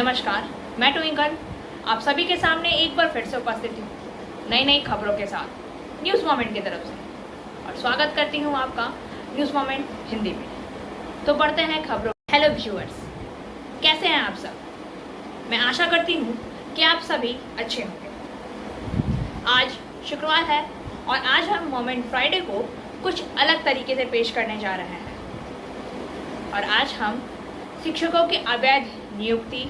नमस्कार, मैं ट्विंकल आप सभी के सामने एक बार फिर से उपस्थित हूँ नई नई खबरों के साथ न्यूज़ मोमेंट की तरफ से और स्वागत करती हूँ आपका न्यूज़ मोमेंट हिंदी में। तो बढ़ते हैं खबरों। हेलो व्यूअर्स, कैसे हैं आप सब? मैं आशा करती हूँ कि आप सभी अच्छे होंगे। आज शुक्रवार है और आज हम मोमेंट फ्राइडे को कुछ अलग तरीके से पेश करने जा रहे हैं और आज हम शिक्षकों की अवैध नियुक्ति,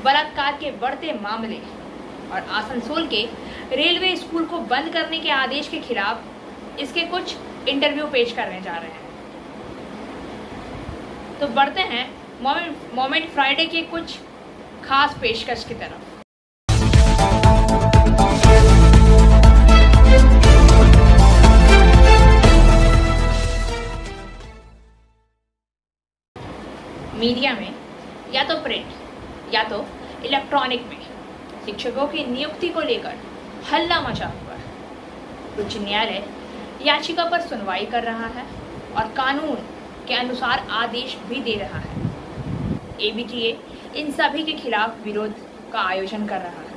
बलात्कार के बढ़ते मामले और आसनसोल के रेलवे स्कूल को बंद करने के आदेश के खिलाफ इसके कुछ इंटरव्यू पेश करने जा रहे हैं। तो बढ़ते हैं मोमेंट फ्राइडे के कुछ खास पेशकश की तरफ। मीडिया में या तो प्रिंट या तो इलेक्ट्रॉनिक में शिक्षकों की नियुक्ति को लेकर हल्ला मचा हुआ है। उच्च न्यायालय याचिका पर सुनवाई कर रहा है और कानून के अनुसार आदेश भी दे रहा है। एबीटीए इन सभी के खिलाफ विरोध का आयोजन कर रहा है।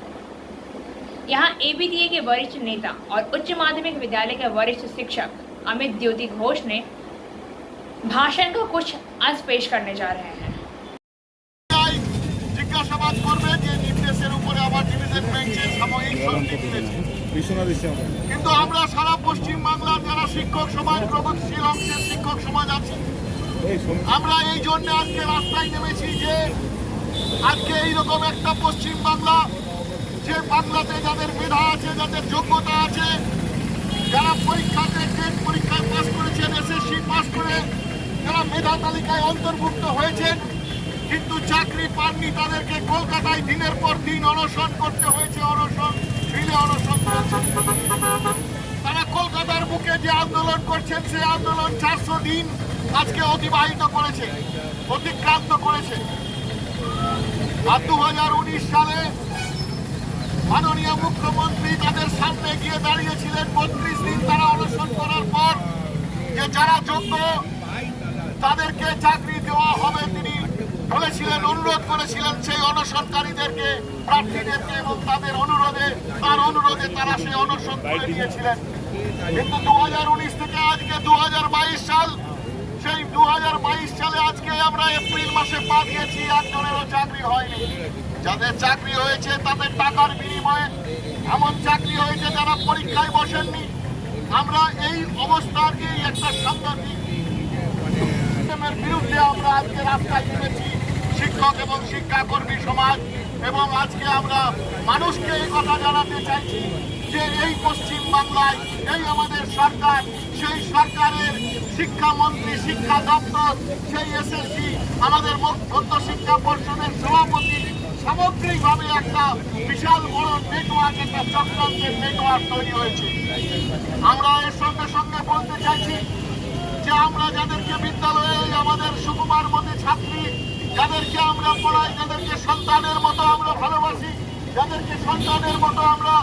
यहाँ एबीटीए के वरिष्ठ नेता और उच्च माध्यमिक विद्यालय के वरिष्ठ शिक्षक अमित ज्योति घोष ने भाषण का कुछ अंश पेश करने जा रहे हैं। জিজ্ঞাসাবাদ করবে যে নির্দেশের উপরে আবার ডিভিশন বেঞ্চে সাময়িক শান্তি দিয়েছে, কিন্তু আমরা সারা পশ্চিম বাংলার যারা শিক্ষক সমাজ, প্রগতিশীল অংশের শিক্ষক সমাজ আছি, আমরা এই জন্য আজকে রাস্তায় নেমেছি যে আজকে এইরকম একটা পশ্চিম বাংলা, যে বাংলাতে যাদের মেধা আছে, যাদের যোগ্যতা আছে, যারা পরীক্ষাতে টেট পরীক্ষায় পাস করেছেন, এসএসসি পাস করে যারা মেধা তালিকায় অন্তর্ভুক্ত হয়েছেন কিন্তু চাকরি পাননি, তাদেরকে কলকাতায় দিনের পর দিন অনশন করতে হয়েছে। অনশন দিনে অনশন তারা কলকাতার বুকে যে আন্দোলন করছেন, সেই আন্দোলন 400 দিন আজকে অতিবাহিত করেছে, অতিক্রান্ত করেছে। আর 2019 সালে মাননীয় মুখ্যমন্ত্রী তাদের সামনে গিয়ে দাঁড়িয়েছিলেন 32 দিন তারা অনশন করার পর, যে যারা যোগ্য তাদেরকে চাকরি দেওয়া হবে তিনি বলেছিলেন, অনুরোধ করেছিলেন সেই অনশনকারীদেরকে, প্রার্থীদেরকে, এবং তার অনুরোধে তারা সেই অনশন করে নিয়েছিলেন। কিন্তু 2019 থেকে আজকে 2022 সাল, সেই 2022 সালে আজকে আমরা এপ্রিল মাসে পা দিয়েছি, একজনেরও চাকরি হয়নি। যাদের চাকরি হয়েছে তাদের টাকার বিনিময়ে এমন চাকরি হয়েছে যারা পরীক্ষায় বসেননি। আমরা এই অবস্থার এই একটা সাংঘাতিক বিরুদ্ধে আমরা আজকে রাস্তায় নেমেছি, শিক্ষক এবং শিক্ষাকর্মী সমাজ। এবং আজকে আমরা মানুষকে এই কথা জানাতে চাইছি যে এই পশ্চিম বাংলায় এই আমাদের সরকার, সেই সরকারের শিক্ষামন্ত্রী, শিক্ষা দপ্তর, সেই এসএসসি, আমাদের মধ্যশিক্ষা পর্ষদের সভাপতি, সামগ্রিকভাবে একটা বিশাল বড় নেটওয়ার্ক, একটা চক্রান্তের নেটওয়ার্ক তৈরি হয়েছে। আমরা এর সঙ্গে সঙ্গে বলতে চাইছি যে আমরা যাদেরকে বিদ্যালয়ে আমাদের সুকুমার মতে ছাত্রী, যাদেরকে আমরা পড়াই, যাদেরকে সন্তানের মতো আমরা ভালোবাসি, যাদেরকে সন্তানের মতো আমরা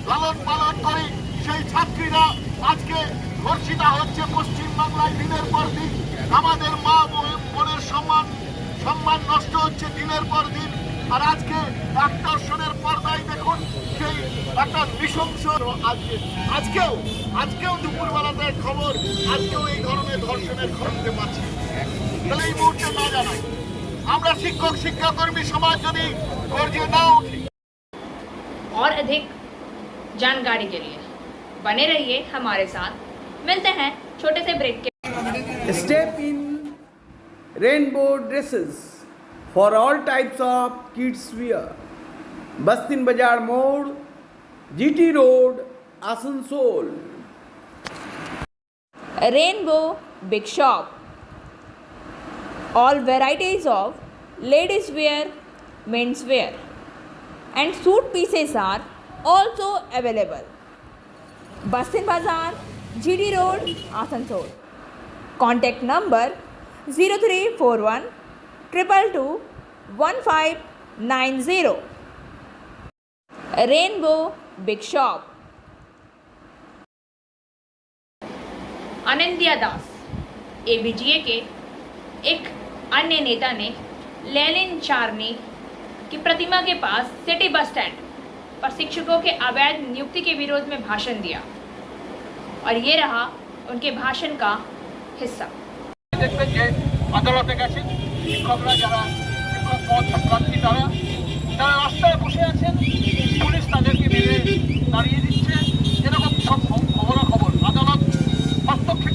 লালন পালন করি, সেই ছাত্রীরা আজকে ধর্ষিতা হচ্ছে পশ্চিম বাংলায় দিনের পর দিন। আমাদের মা বোনের সম্মান নষ্ট হচ্ছে দিনের পর দিন। আর আজকে ধর্ষণের পর্দায় দেখুন সেই একটা নৃশংস, আজকেও দুপুরবেলাতে খবর, আজকেও এই ধরনের ধর্ষণের খবর পাচ্ছি। তাহলে এই মুহূর্তে না জানাই আমরা শিক্ষক শিক্ষাকর্মী সমাজ যদি গর্জে না উঠি। और अधिक जानकारी के लिए बने रहिए हमारे साथ। मिलते हैं छोटे से ब्रेक के। Step in rainbow dresses for all types of kids wear. Bastin Bazaar Mode, GT Road, Asansol. Rainbow Big Shop. All varieties of ladies wear, men's wear and suit pieces are also available. Bastin Bazaar, GD Road, Asansol. Contact number 0341 222 1590. Rainbow Big Shop. अनंत्या Das ABTA के एक अन्य नेता ने Lenin Charani कि प्रतिमा के पास city bus stand पर शिक्षकों के अवैध नियुक्ति के विरोध में भाषण दिया और ये रहा उनके भाषण का हिस्सा। দেখবেন যে আদালতে গেছেন শিক্ষকরা, যারা শিক্ষক পদ প্রার্থী তারা রাস্তায় বসে আছেন, পুলিশ তাদেরকে মেরে দাঁড়িয়ে দিচ্ছে, এরকম সব খবরাখবর। আদালত হস্তক্ষেপ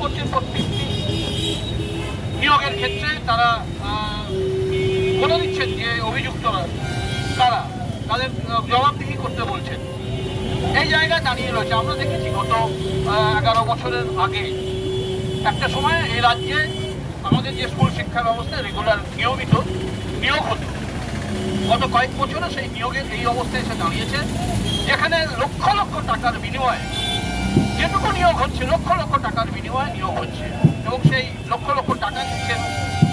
করছেন প্রত্যেকটি নিয়োগের ক্ষেত্রে। তারা বলে দিচ্ছেন যে অভিযুক্তরা তারা তাদের জবাবদিহি করতে বলছেন। এই জায়গায় দাঁড়িয়ে রয়েছে। আমরা দেখেছি গত 11 বছরের আগে একটা সময় এই রাজ্যে আমাদের যে স্কুল শিক্ষা ব্যবস্থায় রেগুলার নিয়মিত নিয়োগ হতো, গত কয়েক বছরে সেই নিয়োগের এই অবস্থায় এসে দাঁড়িয়েছে, যেখানে লক্ষ লক্ষ টাকার বিনিময়ে যেটুকু নিয়োগ হচ্ছে, লক্ষ লক্ষ টাকার বিনিময়ে নিয়োগ হচ্ছে এবং সেই লক্ষ লক্ষ টাকা দিচ্ছেন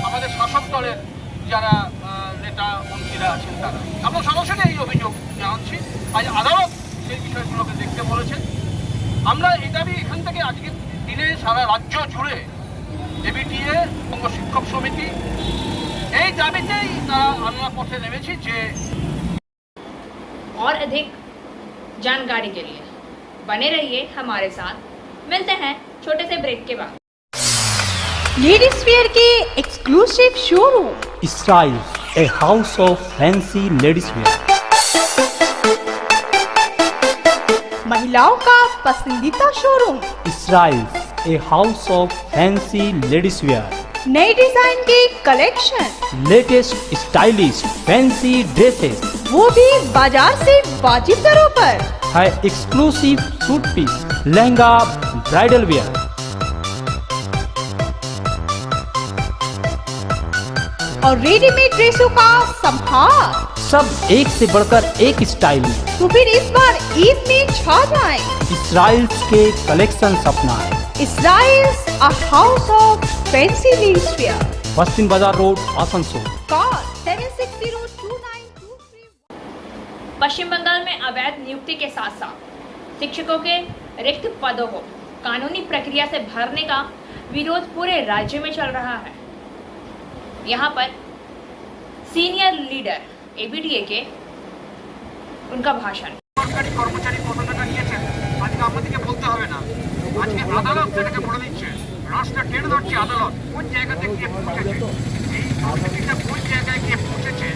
আমাদের শাসক দলের যারা নেতা মন্ত্রীরা আছেন তারা। আমরা সরাসরি এই অভিযোগ জানাচ্ছি। আজ আদালত সেই বিষয়গুলোকে দেখতে বলেছেন। আমরা এই দাবি এখান থেকে আজকের দিনে সারা রাজ্য জুড়ে এবিটিএ বঙ্গ শিক্ষক সমিতি এই দাবিতেই তারা আমরা পথে নেমেছি যে और अधिक जानकारी के लिए बने रहिए हमारे साथ। मिलते हैं छोटे से ब्रेक के बाद। लेडीज वेयर के exclusive showroom Styles, a house of fancy ladies wear. महिलाओं का पसंदीदा showroom Styles, a house of fancy ladies wear. नए डिजाइन के collection, Latest stylish fancy dresses वो भी बाजार से वाजिब दरों पर। है exclusive suit piece, lehenga, bridal wear. और रेडीमेड ड्रेसों का संभार। सब एक से बढ़कर एक स्टाइल में। तो फिर इस बार ईद में छा जाएं। Styles के कलेक्शन अपनाएं। Styles, a house of fancy ladies wear. पश्चिम बाजार रोड, आसनसोल। Call 76029223. पश्चिम बंगाल में अवैध नियुक्ति के साथ साथ शिक्षकों के रिक्त पदों को कानूनी प्रक्रिया से भरने का विरोध पूरे राज्य में चल रहा है। यहाँ पर सीनियर लीडर एबीटीए के उनका भाषण। সরকারি কর্মচারী কত টাকা নিয়েছেন আজকে আমাদেরকে বলতে হবে না, আজকে আদালত সেটাকে বলে দিচ্ছে। রাস্তা টেনে ধরছে আদালত কোন জায়গাতে গিয়ে পৌঁছেছে, এই দুর্নীতিটা কোন জায়গায় গিয়ে পৌঁছেছে,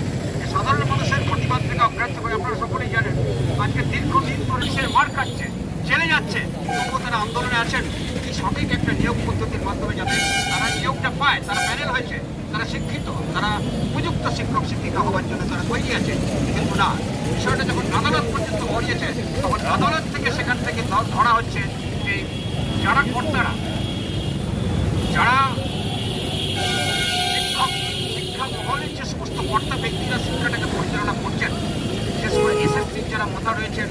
সাধারণ মানুষের প্রতিবাদ থেকে অগ্রাহ্য করে। আপনারা সকলেই জানেন আজকে দীর্ঘদিন ধরে সে মার খাচ্ছে, জেলে যাচ্ছে, তবুও তারা আন্দোলনে আছেন এই সঠিক একটা নিয়োগ পদ্ধতির মাধ্যমে যাতে তারা নিয়োগটা পায়। তারা প্যানেল হয়েছে, তারা শিক্ষিত, তারা উপযুক্ত শিক্ষক শিক্ষিকা হওয়ার জন্য তারা তৈরি আছে। কিন্তু না, বিষয়টা যখন আদালত পর্যন্ত গড়িয়েছে তখন আদালত থেকে সেখান থেকে ধরা হচ্ছে যে যারা কর্তারা, যারা শিক্ষা মহলের যে সমস্ত কর্তা ব্যক্তিরা শিক্ষাটাকে পরিচালনা করছেন, বিশেষ করে এসএসসির যারা মাথা রয়েছেন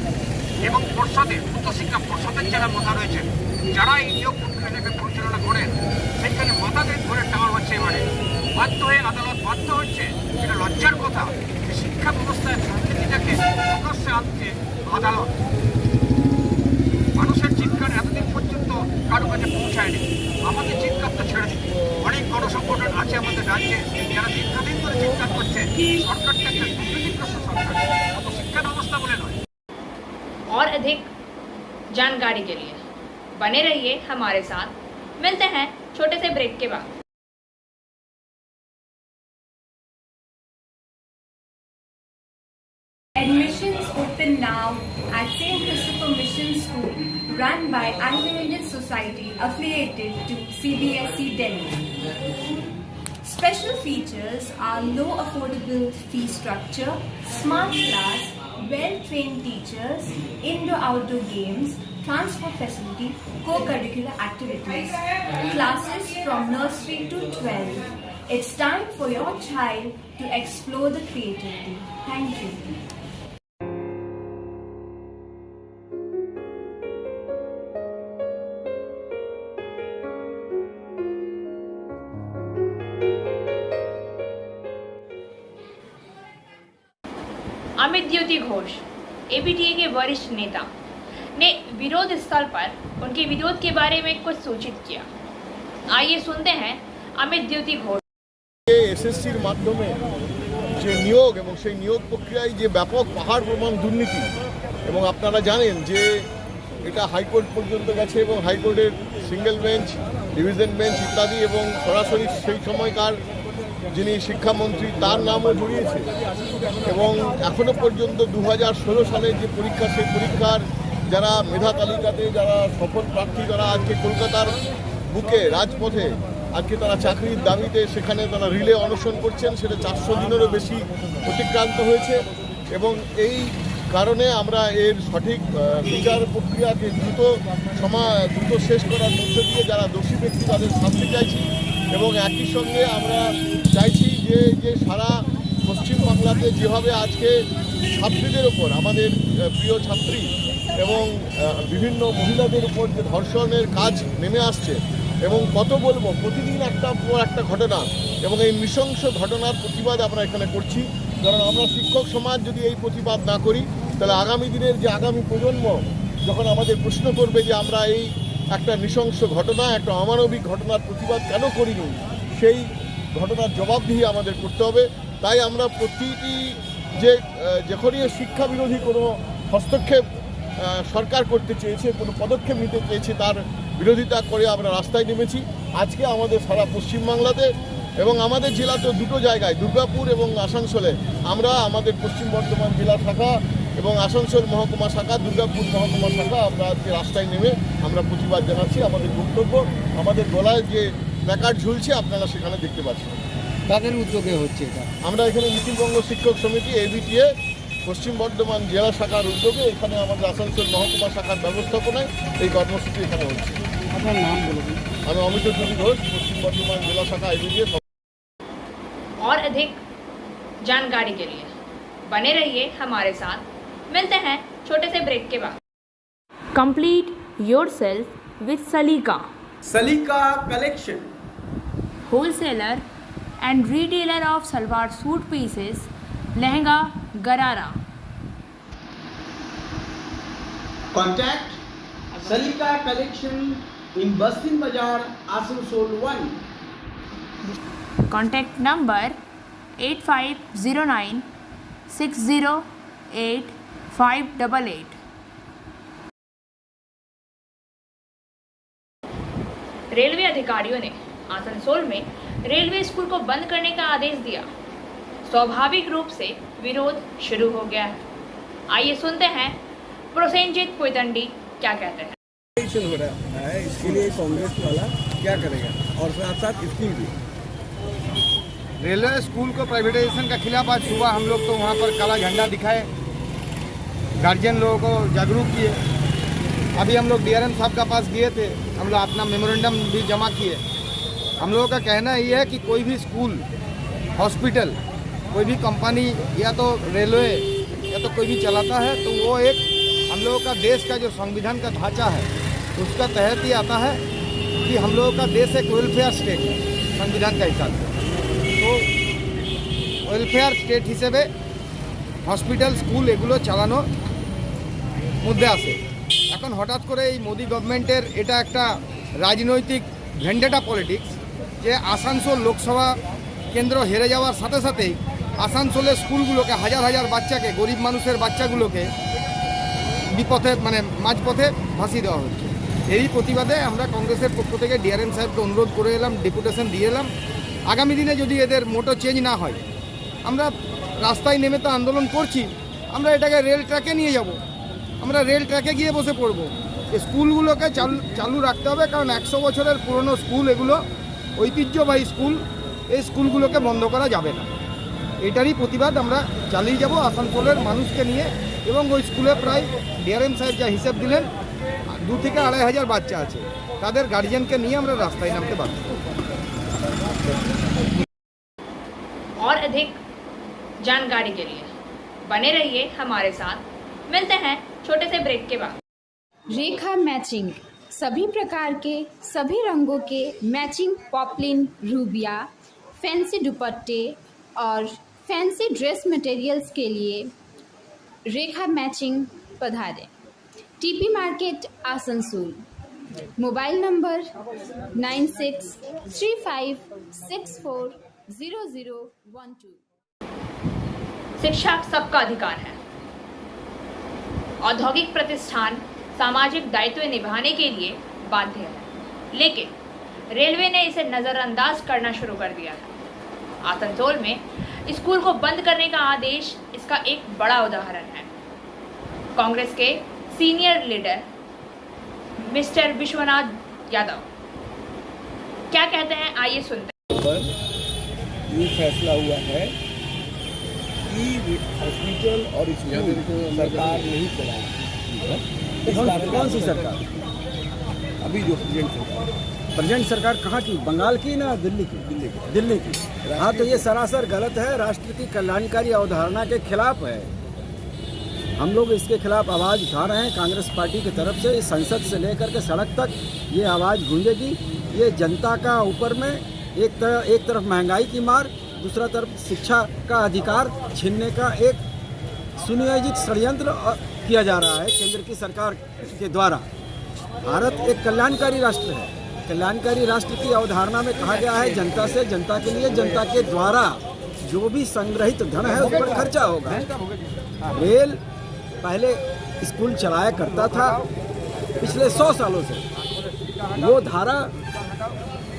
এবং পর্ষদের উচ্চশিক্ষা পর্ষদের যারা মাথা রয়েছেন, যারা এই নিয়োগ প্রক্রিয়াটাকে পরিচালনা করেন, সেখানে মাথাদের ধরে টাওয়া হচ্ছে। এবারে বাধ্য হয়ে আদালত বাধ্য হচ্ছে। এটা লজ্জার কথা যে শিক্ষা ব্যবস্থায় দুর্নীতিটাকে প্রকাশ্যে আনছে আদালত। মানুষের চিৎকার এতদিন পর্যন্ত কারো কাছে পৌঁছায়নি। আমাদের চিৎকার তো ছেড়ে দিচ্ছে। অনেক গণসংগঠন আছে আমাদের রাজ্যে যারা দীর্ঘদিন ধরে চিৎকার করছে সরকারটা একটা দুর্নীতিগ্রস্ত সরকার, অত শিক্ষা ব্যবস্থা বলে নয়। और अधिक जानकारी के लिए बने रहिए हमारे साथ। मिलते हैं छोटे से ब्रेक के बाद। Admissions open now at St. Christopher Mission School, run by Anglo-Indian Society affiliated to CBSE Delhi. Special features are low affordable fee structure, smart class, well-trained teachers, indoor-outdoor games, transport facility, co-curricular activities, classes from nursery to 12. It's time for your child to explore the creativity. Thank you. Amit Jyoti Ghosh, ABTA के वरिष्ठ नेता, ने विरोध स्थल पर उनके विरोध के बारे में कुछ सूचित किया। आइए सुनते हैं अमित ज्योति घोष। এসএসসির মাধ্যমে যে নিয়োগ এবং সেই নিয়োগ প্রক্রিয়ায় যে ব্যাপক পাহাড় প্রমাণ দুর্নীতি, এবং আপনারা জানেন যে এটা হাইকোর্ট পর্যন্ত গেছে এবং হাইকোর্টের সিঙ্গেল বেঞ্চ, ডিভিশন বেঞ্চ ইত্যাদি, এবং সরাসরি সেই সময়কার যিনি শিক্ষামন্ত্রী তার নামও জড়িয়েছে। এবং এখনও পর্যন্ত 2016 সালের যে পরীক্ষা, সেই পরীক্ষার যারা মেধা তালিকাতে যারা সফল প্রার্থী, যারা আজকে কলকাতার বুকে রাজপথে আজকে তারা চাকরির দাবিতে সেখানে তারা রিলে অনশন করছেন, সেটা 400 দিনেরও বেশি অতিক্রান্ত হয়েছে। এবং এই কারণে আমরা এর সঠিক বিচার প্রক্রিয়াকে দ্রুত শেষ করার মধ্য দিয়ে যারা দোষী ব্যক্তি তাদের শাস্তি চাইছি। এবং একই সঙ্গে আমরা চাইছি যে সারা পশ্চিমবাংলাতে যেভাবে আজকে ছাত্রীদের ওপর, আমাদের প্রিয় ছাত্রী এবং বিভিন্ন মহিলাদের উপর যে ধর্ষণের কাজ নেমে আসছে, এবং কত বলবো, প্রতিদিন একটা পর একটা ঘটনা, এবং এই নৃশংস ঘটনার প্রতিবাদ আমরা এখানে করছি। কারণ আমরা শিক্ষক সমাজ যদি এই প্রতিবাদ না করি, তাহলে আগামী দিনের যে আগামী প্রজন্ম যখন আমাদের প্রশ্ন করবে যে আমরা এই একটা নৃশংস ঘটনা, একটা অমানবিক ঘটনার প্রতিবাদ কেন করিনি, সেই ঘটনার জবাবদিহি আমাদের করতে হবে। তাই আমরা প্রতিটি যখনই শিক্ষা বিরোধী কোনো হস্তক্ষেপ সরকার করতে চেয়েছে, কোনো পদক্ষেপ নিতে চেয়েছে, তার বিরোধিতা করে আমরা রাস্তায় নেমেছি। আজকে আমাদের সারা পশ্চিমবাংলাতে এবং আমাদের জেলা তো দুটো জায়গায়, দুর্গাপুর এবং আসানসোলে, আমরা আমাদের পশ্চিম বর্ধমান জেলা শাখা এবং আসানসোল মহকুমা শাখা, দুর্গাপুর মহকুমা শাখা, আমরা আজকে রাস্তায় নেমে আমরা প্রতিবাদ জানাচ্ছি। আমাদের বক্তব্য, আমাদের গলায় যে প্ল্যাকার্ড ঝুলছে আপনারা সেখানে দেখতে পাচ্ছেন। তাদের উদ্যোগে হচ্ছে এটা। আমরা এখানে নিখিলবঙ্গ শিক্ষক সমিতি ABTA পশ্চিম বর্ধমান জেলা শাখার উদ্যোগে এখানে আমাদের আসানসোল মহকুমা শাখার ব্যবস্থাপনায় এই কর্মসূচি এখানে হচ্ছে। আপনার নাম বলুন। আমি অমিত জ্যোতি ঘোষ, পশ্চিম বর্ধমান জেলা শাখা ABTA। और अधिक जानकारी के लिए बने रहिए हमारे साथ। मिलते हैं छोटे से ब्रेक के बाद। कंप्लीट योरसेल्फ विद सलीका, सलीका collection, wholesaler and retailer of salwar suit pieces, lehenga गरारा। कॉन्टैक्ट सलीका कलेक्शन इन बस्तिन बाजार, आसनसोल 1। Contact number 8509608588। रेलवे अधिकारियों ने आसनसोल में रेलवे स्कूल को बंद करने का आदेश दिया। स्वाभाविक रूप से विरोध शुरू हो गया है। आइए सुनते हैं प्रोसेनजीत कोयतंडी क्या कहते हैं। हो रहा है, इसके लिए कांग्रेस वाला क्या करेगा, और साथ साथ स्कूल भी। रेलवे स्कूल को प्राइवेटाइजेशन का खिलाफ आज सुबह हम लोग तो वहाँ पर काला झंडा दिखाए, गार्जियन लोगों को जागरूक किए। अभी हम लोग DRM साहब का पास गए थे, हम लोग अपना मेमोरेंडम भी जमा किए। हम लोगों का कहना ये है कि कोई भी स्कूल, हॉस्पिटल, कोई भी कंपनी या तो रेलवे या तो कोई भी चलाता है तो वो एक हम लोगों का देश का जो संविधान का ढांचा है उसका तहत ही आता है कि हम लोगों का देश एक वेलफेयर स्टेट है संविधान का हिसाब से। তো ওয়েলফেয়ার স্টেট হিসেবে হসপিটাল, স্কুল এগুলো চালানোর মধ্যে আসে। এখন হঠাৎ করে এই মোদি গভর্নমেন্টের এটা একটা রাজনৈতিক ভেন্ডেটা পলিটিক্স, যে আসানসোল লোকসভা কেন্দ্র হেরে যাওয়ার সাথে সাথেই আসানসোলের স্কুলগুলোকে, হাজার হাজার বাচ্চাকে, গরিব মানুষের বাচ্চাগুলোকে বিপথে মানে মাঝপথে ভাসিয়ে দেওয়া হচ্ছে। এই প্রতিবাদে আমরা কংগ্রেসের পক্ষ থেকে DRM সাহেবকে অনুরোধ করে এলাম, ডেপুটেশন দিয়ে এলাম। আগামী দিনে যদি এদের মোটো চেঞ্জ না হয়, আমরা রাস্তায় নেমে তো আন্দোলন করছি, আমরা এটাকে রেল ট্র্যাকে নিয়ে যাব। আমরা রেল ট্র্যাকে গিয়ে বসে পড়ব। স্কুলগুলোকে চালু রাখতে হবে, কারণ 100 বছরের পুরনো স্কুল, এগুলো ঐতিহ্যবাহী স্কুল, এই স্কুলগুলোকে বন্ধ করা যাবে না। এটারই প্রতিবাদ আমরা চালিয়ে যাব আসানসোলের মানুষকে নিয়ে। এবং ওই স্কুলে প্রায় DRM সাহেব যা হিসেব দিলেন 2 থেকে 2.5 হাজার বাচ্চা আছে, তাদের গার্জিয়ানকে নিয়ে আমরা রাস্তায় নামতে বাধ্য। और अधिक जानकारी के लिए बने रहिए हमारे साथ। मिलते हैं छोटे से ब्रेक के बाद। रेखा मैचिंग, सभी प्रकार के सभी रंगों के मैचिंग पॉपलिन, रूबिया, फैंसी दुपट्टे और फैंसी ड्रेस मटेरियल्स के लिए रेखा मैचिंग पधारें। TP market Asansol. Mobile number 9635640012। शिक्षा सबका अधिकार है। औद्योगिक प्रतिष्ठान सामाजिक दायित्व निभाने के लिए बाध्य है, लेकिन रेलवे ने इसे नजरअंदाज करना शुरू कर दिया है। आसनसोल में स्कूल को बंद करने का आदेश इसका एक बड़ा उदाहरण है। कांग्रेस के senior leader mister Vishwanath Yadav क्या कहते हैं, आइए सुनते हैं। ये फैसला हुआ है कि हॉस्पिटल और स्कूल सरकार नहीं चलाएगी। कौन सी सरकार? अभी जो प्रेजेंट सरकार कहाँ की? बंगाल की ना दिल्ली की? दिल्ली की। हाँ, तो ये सरासर गलत है, राष्ट्र की कल्याणकारी अवधारणा के खिलाफ है। हम लोग इसके खिलाफ आवाज़ उठा रहे हैं कांग्रेस पार्टी की तरफ से। संसद से लेकर के सड़क तक ये आवाज़ गूंजेगी। ये जनता का ऊपर में एक तरफ महंगाई की मार, दूसरा तरफ शिक्षा का अधिकार छीनने का एक सुनियोजित षड्यंत्र किया जा रहा है केंद्र की सरकार के द्वारा। भारत एक कल्याणकारी राष्ट्र है। कल्याणकारी राष्ट्र की अवधारणा में कहा गया है जनता से, जनता के लिए, जनता के द्वारा जो भी संग्रहित धन है उस पर खर्चा होगा। रेल पहले स्कूल चलाया करता था पिछले 100 सालों से, वो धारा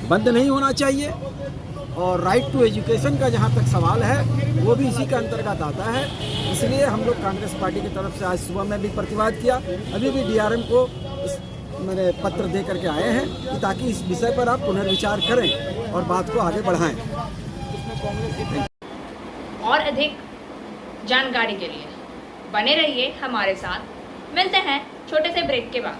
बंद नहीं होना चाहिए। और राइट टू एजुकेशन का जहाँ तक सवाल है वो भी इसी के अंतर्गत आता है। इसलिए हम लोग कांग्रेस पार्टी की तरफ से आज सुबह में भी प्रतिवाद किया। अभी भी डीआरएम को मैंने पत्र दे करके आए हैं कि ताकि इस विषय पर आप पुनर्विचार करें और बात को आगे बढ़ाएं। और अधिक जानकारी के लिए बने रहिए हमारे साथ। मिलते हैं छोटे से ब्रेक के बाद।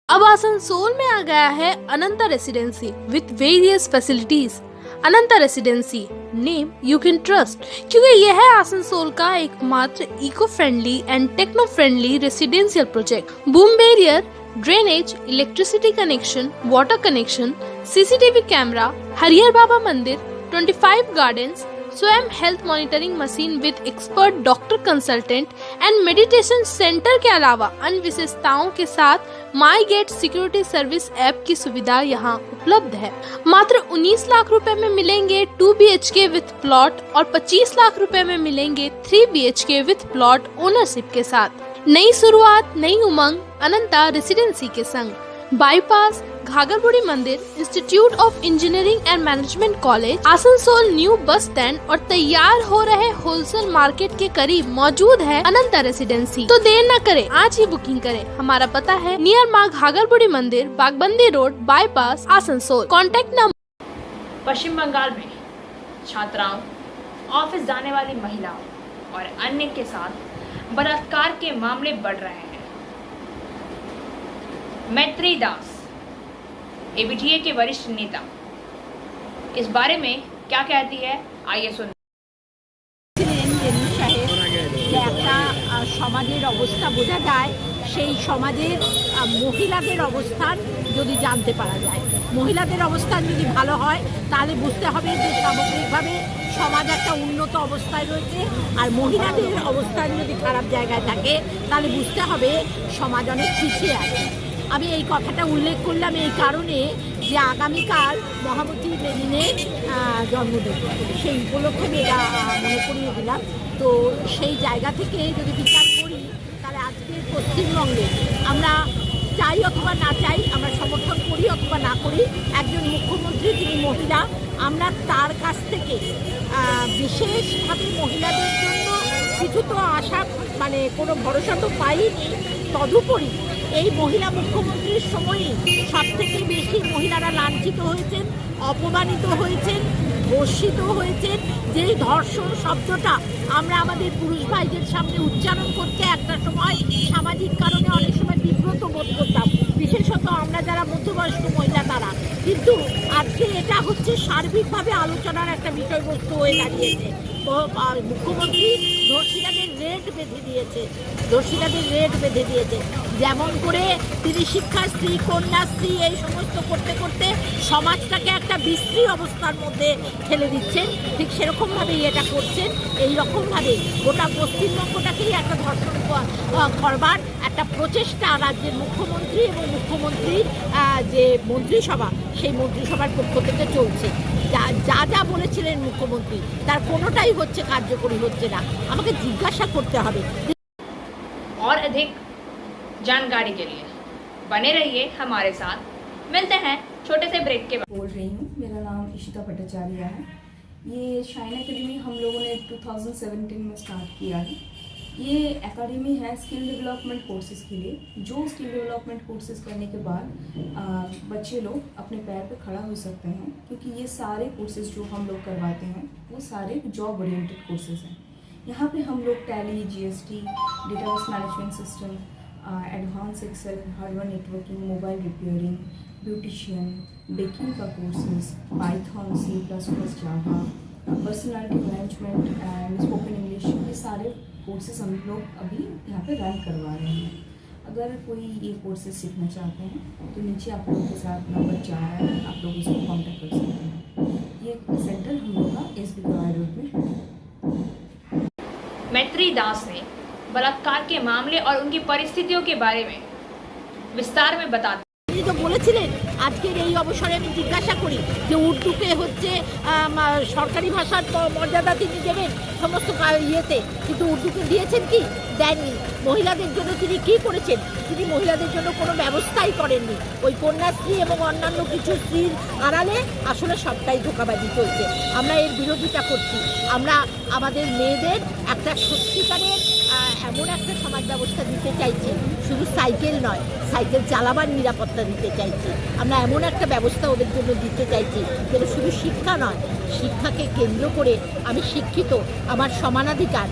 अब आसनसोल में आ गया है Ananta residency with various facilities. Ananta residency, name you can trust, क्योंकि यह है आसनसोल का एकमात्र eco friendly and techno friendly residential project. Boom barrier, drainage, electricity connection, water connection, CCTV camera, Harihar Baba Mandir, 25 gardens, स्वयं health monitoring machine with expert doctor consultant and meditation centre के अलावा अन्य विशेषताओं के साथ my gate security service app की सुविधा यहाँ उपलब्ध है। मात्र 19 लाख रुपए में मिलेंगे 2 BHK विथ प्लॉट और 25 लाख रुपए में मिलेंगे 3 BHK विथ प्लॉट ओनरशिप के साथ। नई शुरुआत, नई उमंग अनंता रेसिडेंसी के संग। बाईपास, घाघरबुड़ी मंदिर, institute of engineering and management college, Asansol new bus stand और तैयार हो रहे होलसेल मार्केट के करीब मौजूद है अनंता रेसिडेंसी। तो देर न करें, आज ही बुकिंग करें। हमारा पता है near Maa Ghagharburi Mandir, Bagbandi road, bypass, Asansol. Contact number. Paschim Bangal में छात्राओं, ऑफिस जाने वाली महिलाओं और अन्य के साथ बलात्कार के मामले बढ़ रहे हैं। मैत्री दास, एबीटीए के वरिष्ठ नेता, इस बारे में क्या कहती है, आइए सुन। সমাজের অবস্থা বোঝা যায়, সেই সমাজের মহিলাদের অবস্থান যদি জানতে পারা যায়, মহিলাদের অবস্থান যদি ভালো হয় তাহলে বুঝতে হবে যে সামগ্রিকভাবে সমাজ একটা উন্নত অবস্থায় রয়েছে। আর মহিলাদের অবস্থান যদি খারাপ জায়গায় থাকে তাহলে বুঝতে হবে সমাজ অনেক পিছিয়ে আছে। আমি এই কথাটা উল্লেখ করলাম এই কারণে যে আগামীকাল মহামতি লেনিনের জন্মদিন, সেই উপলক্ষে আমি এটা মনে করিয়ে দিলাম। তো সেই জায়গা থেকে যদি বিচার করি তাহলে আজকের পশ্চিমবঙ্গে আমরা চাই অথবা না চাই, আমরা সমর্থন করি অথবা না করি, একজন মুখ্যমন্ত্রী তিনি মহিলা, আমরা তার কাছ থেকে বিশেষভাবে মহিলাদের জন্য কিছু তো আশা মানে কোনো ভরসা তো পাইনি। তদুপরি এই মহিলা মুখ্যমন্ত্রীর সময়ই সবথেকে বেশি মহিলারা লাঞ্ছিত হয়েছেন, অপমানিত হয়েছেন, ধর্ষিত হয়েছেন। যেই ধর্ষণ শব্দটা আমরা আমাদের পুরুষ ভাইদের সামনে উচ্চারণ করতে একটা সময় সামাজিক কারণে অনেক সময় বিব্রত বোধ করতাম, বিশেষত আমরা যারা মধ্যবয়স্ক মহিলা তারা। কিন্তু আজকে এটা হচ্ছে সার্বিকভাবে আলোচনার একটা বিষয়বস্তু হয়ে দাঁড়িয়েছে। মুখ্যমন্ত্রী ধর্ষিতাদের রেট বেঁধে দিয়েছে, যেমন করে তিনি শিক্ষাশ্রী, কন্যাশ্রী এই সমস্ত করতে করতে সমাজটাকে একটা বিশ্রী অবস্থার মধ্যে ঠেলে দিচ্ছেন, ঠিক সেরকমভাবেই এটা করছেন। এইরকমভাবে গোটা পশ্চিমবঙ্গটাকেই একটা ধর্ষণ করবার একটা প্রচেষ্টা রাজ্যের মুখ্যমন্ত্রী এবং মুখ্যমন্ত্রীর যে মন্ত্রিসভা, সেই মন্ত্রিসভার পক্ষ থেকে চলছে। যা যা বলেছিলেন মুখ্যমন্ত্রী তার কোনোটাই হচ্ছে কার্যকরী হচ্ছে না। আমাকে জিজ্ঞাসা করতে হবে। और अधिक जानकारी के लिए बने रहिए हमारे साथ। मिलते हैं छोटे से ब्रेक के बाद। बोल रही हूँ, मेरा नाम इशिता भट्टाचार्य है। ये शाइन एकेडमी हम लोगों ने 2017 में स्टार्ट किया है। ये एकेडमी है स्किल डेवलपमेंट कोर्सेज़ के लिए। जो स्किल डेवलपमेंट कोर्सेज़ करने के बाद बच्चे लोग अपने पैर पे खड़ा हो सकते हैं, क्योंकि ये सारे कोर्सेज़ जो हम लोग करवाते हैं वो सारे जॉब ओरिएंटेड कोर्सेज़ हैं। यहाँ पे हम लोग Tally, GST, database management system, advance Excel, hardware networking, mobile repairing, beautician, baking का courses, Python, C++, Java, personality management and spoken English, ये सारे कोर्सेज हम लोग अभी यहाँ पे रन करवा रहे हैं। अगर कोई ये कोर्सेज सीखना चाहते हैं तो नीचे आप लोगों के साथ नंबर 4 है, आप लोग इसको कॉन्टैक्ट कर सकते हैं। ये सेंटर हम लोग का SB कवाई रोड में है। मैत्री दास ने बलात्कार के मामले और उनकी परिस्थितियों के बारे में विस्तार में बताते। তিনি তো বলেছিলেন আজকের এই অবসরে আমি জিজ্ঞাসা করি যে উর্দুকে হচ্ছে সরকারি ভাষার মর্যাদা তিনি দেবেন সমস্ত ইয়েতে, কিন্তু উর্দুকে দিয়েছেন কি? দেননি। মহিলাদের জন্য তিনি কি করেছেন? তিনি মহিলাদের জন্য কোনো ব্যবস্থাই করেননি। ওই কন্যাশ্রী এবং অন্যান্য কিছু স্ত্রীর আড়ালে আসলে সবটাই ধোঁকাবাজি চলছে। আমরা এর বিরোধিতা করছি। আমরা আমাদের মেয়েদের একটা সত্যিকারের এমন একটা সমাজ ব্যবস্থা দিতে চাইছি, শুধু সাইকেল নয়, সাইকেল চালাবার নিরাপত্তা দিতে চাইছি। আমরা এমন একটা ব্যবস্থা ওদের জন্য দিতে চাইছি যেন শুধু শিক্ষা নয়, শিক্ষাকে কেন্দ্র করে আমি শিক্ষিত, আমার সমানাধিকার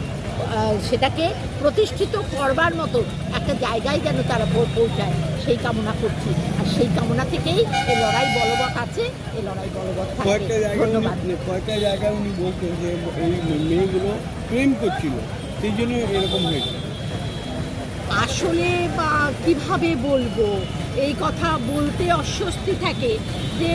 সেটাকে প্রতিষ্ঠিত করবার মতো একটা জায়গায় যেন তারা পৌঁছায়, সেই কামনা করছি। আর সেই কামনা থেকেই এই লড়াই বলবৎ আছে, এই লড়াই বলবৎ থাকবে। ধন্যবাদ। কয়েকটা জায়গায় উনি বলতেন যে এই মেয়েগুলো প্রেম করছিল, সেই জন্য এরকম হয়েছে। আসলে বা কীভাবে বলবো, এই কথা বলতে অস্বস্তি থাকে যে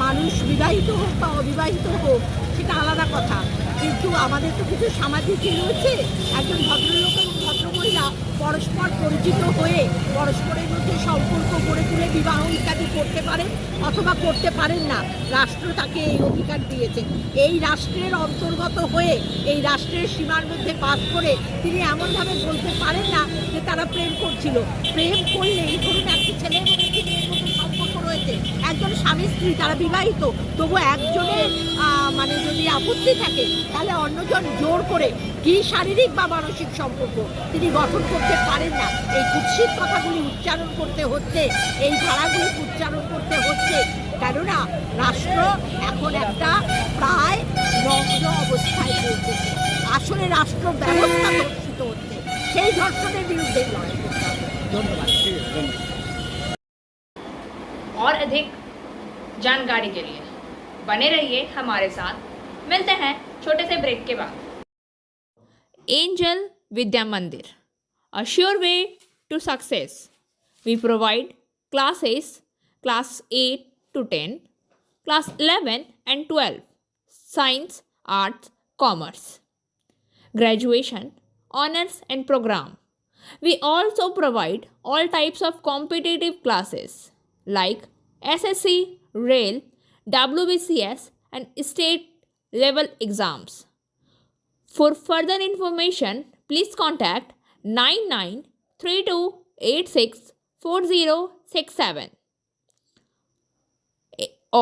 মানুষ বিবাহিত হোক বা অবিবাহিত হোক সেটা আলাদা কথা, কিন্তু আমাদের তো কিছু সামাজিক রয়েছে। একজন ভদ্রলোক এবং ভদ্রমহিলা পরস্পর পরিচিত হয়ে পরস্পরের মধ্যে সম্পর্ক গড়ে তুলে বিবাহ ইত্যাদি করতে পারেন অথবা করতে পারেন না। রাষ্ট্র তাকে এই অধিকার দিয়েছে। এই রাষ্ট্রের অন্তর্গত হয়ে এই রাষ্ট্রের সীমার মধ্যে বাস করে তিনি এমনভাবে বলতে পারেন না যে তারা প্রেম করছিল। প্রেম করলে এই ধরুন একটি ছেলে এবং একটি মেয়ের মধ্যে সম্পর্ক রয়েছে, একজন স্বামী স্ত্রী, তারা বিবাহিত, তবু একজনের মানে যদি আপত্তি থাকে তাহলে অন্যজন জোর করে কি শারীরিক বা মানসিক সম্পর্ক তিনি গঠন করতে পারেন না। এই কুৎসিত কথাগুলি উচ্চারণ করতে হচ্ছে, এই ধারাগুলি উচ্চারণ করতে হচ্ছে, কেননা রাষ্ট্র এখন একটা প্রায় নগ্ন অবস্থায় পৌঁছেছে। আসলে রাষ্ট্র ব্যবস্থা ধর্ষিত হচ্ছে, সেই ধর্ষণের বিরুদ্ধে লড়াই করতে হবে। ধন্যবাদ। और अधिक जानकारी के लिए बने रहिए हमारे साथ। मिलते हैं छोटे से ब्रेक के बाद। एंजल विद्या मंदिर, a sure way to success. We provide classes class 8 to 10, class 11 and 12, science, arts, commerce, graduation, honors and program. We also provide all types of competitive classes like SSC, Rail, WBCS and state level exams. For further information, please contact 9932864067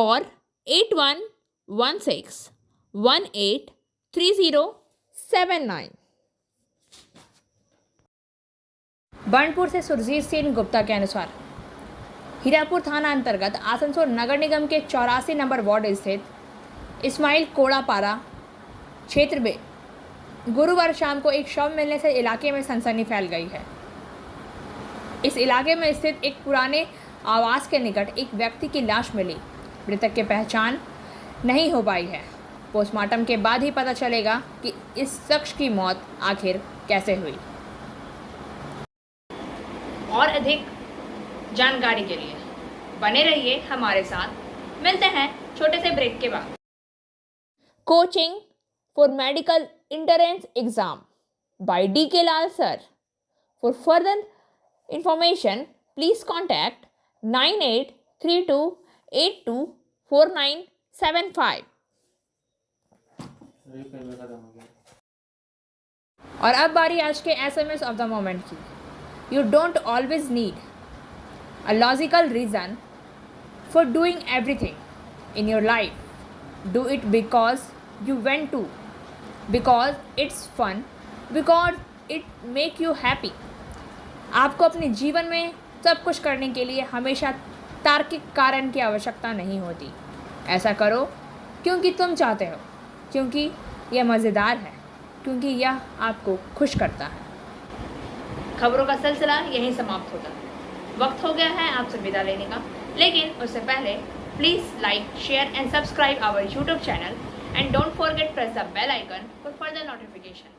or 8116183079. Burnpur से सुरजीत सिंह गुप्ता के अनुसार हीरापुर थाना अंतर्गत आसनसोल नगर निगम के 84 number ward स्थित इस्माइल कोड़ापारा क्षेत्र में गुरुवार शाम को एक शव मिलने से इलाके में सनसनी फैल गई है। इस इलाके में स्थित एक पुराने आवास के निकट एक व्यक्ति की लाश मिली। मृतक की पहचान नहीं हो पाई है। पोस्टमार्टम के बाद ही पता चलेगा कि इस शख्स की मौत आखिर कैसे हुई। और अधिक जानकारी के लिए बने रहिए हमारे साथ। मिलते हैं छोटे से ब्रेक के बाद। Coaching for medical entrance exam by D.K. Lal sir. For further information, please contact 98328249 75। और अब बारी आज के SMS ऑफ द मोमेंट की। You don't always need a logical reason for doing everything in your life. Do it because you went to, because it's fun, because it make you happy. आपको अपने जीवन में सब कुछ करने के लिए हमेशा तार्किक कारण की आवश्यकता नहीं होती। ऐसा करो क्योंकि तुम चाहते हो, क्योंकि यह मज़ेदार है, क्योंकि यह आपको खुश करता है। खबरों का सिलसिला यहीं समाप्त होता है। वक्त हो गया है आपसे विदा लेने का, लेकिन उससे पहले please like, share and subscribe our YouTube channel and don't forget press the bell icon for further notification.